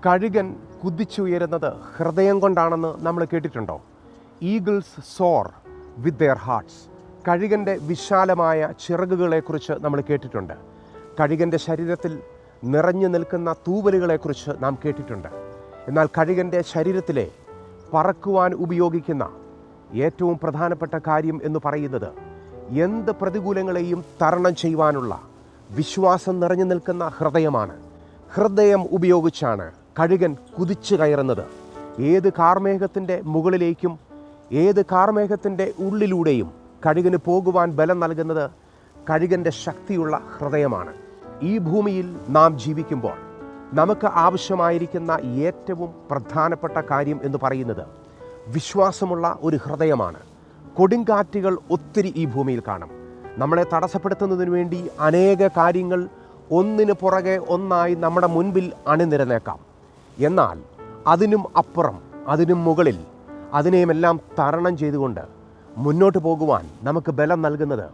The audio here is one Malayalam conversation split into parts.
കഴുകൻ കുതിച്ചുയരുന്നത് ഹൃദയം കൊണ്ടാണെന്ന് നമ്മൾ കേട്ടിട്ടുണ്ടോ? Eagles soar with their hearts. കഴുകൻ്റെ വിശാലമായ ചിറകുകളെക്കുറിച്ച് നമ്മൾ കേട്ടിട്ടുണ്ട്. കഴുകൻ്റെ ശരീരത്തിൽ നിറഞ്ഞു നിൽക്കുന്ന തൂവലുകളെക്കുറിച്ച് നാം കേട്ടിട്ടുണ്ട്. എന്നാൽ കഴുകൻ്റെ ശരീരത്തിലെ പറക്കുവാൻ ഉപയോഗിക്കുന്ന ഏറ്റവും പ്രധാനപ്പെട്ട കാര്യം എന്ന് പറയുന്നത് എന്ത് പ്രതികൂലങ്ങളെയും തരണം ചെയ്യുവാനുള്ള വിശ്വാസം നിറഞ്ഞു നിൽക്കുന്ന ഹൃദയമാണ്. ഹൃദയം ഉപയോഗിച്ചാണ് കഴുകൻ കുതിച്ചു കയറുന്നത്. ഏത് കാർമേഘത്തിൻ്റെ മുകളിലേക്കും ഏത് കാർമേഘത്തിൻ്റെ ഉള്ളിലൂടെയും കഴുകന് പോകുവാൻ ബലം നൽകുന്നത് കഴുകൻ്റെ ശക്തിയുള്ള ഹൃദയമാണ്. ഈ ഭൂമിയിൽ നാം ജീവിക്കുമ്പോൾ നമുക്ക് ആവശ്യമായിരിക്കുന്ന ഏറ്റവും പ്രധാനപ്പെട്ട കാര്യം എന്ന് പറയുന്നത് വിശ്വാസമുള്ള ഒരു ഹൃദയമാണ്. കൊടുങ്കാറ്റുകൾ ഒത്തിരി ഈ ഭൂമിയിൽ കാണും. നമ്മളെ തടസ്സപ്പെടുത്തുന്നതിന് വേണ്ടി അനേക കാര്യങ്ങൾ ഒന്നിനു പുറകെ ഒന്നായി നമ്മുടെ മുൻപിൽ അണിനിരന്നേക്കാം. എന്നാൽ അതിനും അപ്പുറം, അതിനും മുകളിൽ, അതിനെയുമെല്ലാം തരണം ചെയ്തുകൊണ്ട് മുന്നോട്ട് പോകുവാൻ നമുക്ക് ബലം നൽകുന്നത്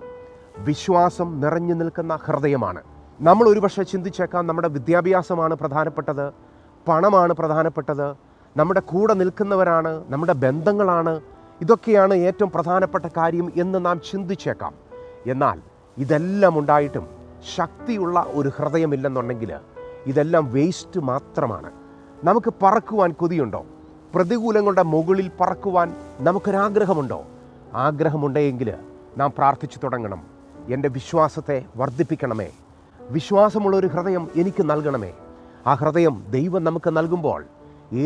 വിശ്വാസം നിറഞ്ഞു നിൽക്കുന്ന ഹൃദയമാണ്. നമ്മൾ ഒരുപക്ഷെ ചിന്തിച്ചേക്കാം, നമ്മുടെ വിദ്യാഭ്യാസമാണ് പ്രധാനപ്പെട്ടത്, പണമാണ് പ്രധാനപ്പെട്ടത്, നമ്മുടെ കൂടെ നിൽക്കുന്നവരാണ്, നമ്മുടെ ബന്ധങ്ങളാണ്, ഇതൊക്കെയാണ് ഏറ്റവും പ്രധാനപ്പെട്ട കാര്യം എന്ന് നാം ചിന്തിച്ചേക്കാം. എന്നാൽ ഇതെല്ലാം ഉണ്ടായിട്ടും ശക്തിയുള്ള ഒരു ഹൃദയമില്ലെന്നുണ്ടെങ്കിൽ ഇതെല്ലാം വേസ്റ്റ് മാത്രമാണ്. നമുക്ക് പറക്കുവാൻ കൊതിയുണ്ടോ? പ്രതികൂലങ്ങളുടെ മുകളിൽ പറക്കുവാൻ നമുക്കൊരാഗ്രഹമുണ്ടോ? ആഗ്രഹമുണ്ടെങ്കിൽ നാം പ്രാർത്ഥിച്ചു തുടങ്ങണം. എൻ്റെ വിശ്വാസത്തെ വർദ്ധിപ്പിക്കണമേ, വിശ്വാസമുള്ളൊരു ഹൃദയം എനിക്ക് നൽകണമേ. ആ ഹൃദയം ദൈവം നമുക്ക് നൽകുമ്പോൾ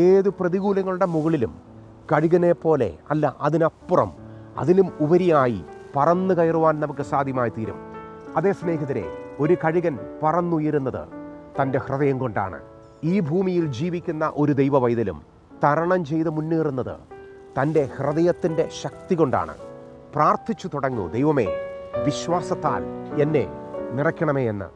ഏത് പ്രതികൂലങ്ങളുടെ മുകളിലും കഴുകനെ പോലെ അല്ല, അതിനപ്പുറം, അതിനും ഉപരിയായി പറന്നു കയറുവാൻ നമുക്ക് സാധ്യമായി തീരും. അതേ സ്നേഹിതരെ, ഒരു കഴുകൻ പറന്നുയരുന്നത് തൻ്റെ ഹൃദയം കൊണ്ടാണ്. ഈ ഭൂമിയിൽ ജീവിക്കുന്ന ഒരു ദൈവവൈതലും തരണം ചെയ്ത് മുന്നേറുന്നത് തൻ്റെ ഹൃദയത്തിൻ്റെ ശക്തി കൊണ്ടാണ്. പ്രാർത്ഥിച്ചു തുടങ്ങൂ, ദൈവമേ വിശ്വാസത്താൽ എന്നെ നിറയ്ക്കണമേ എന്ന്.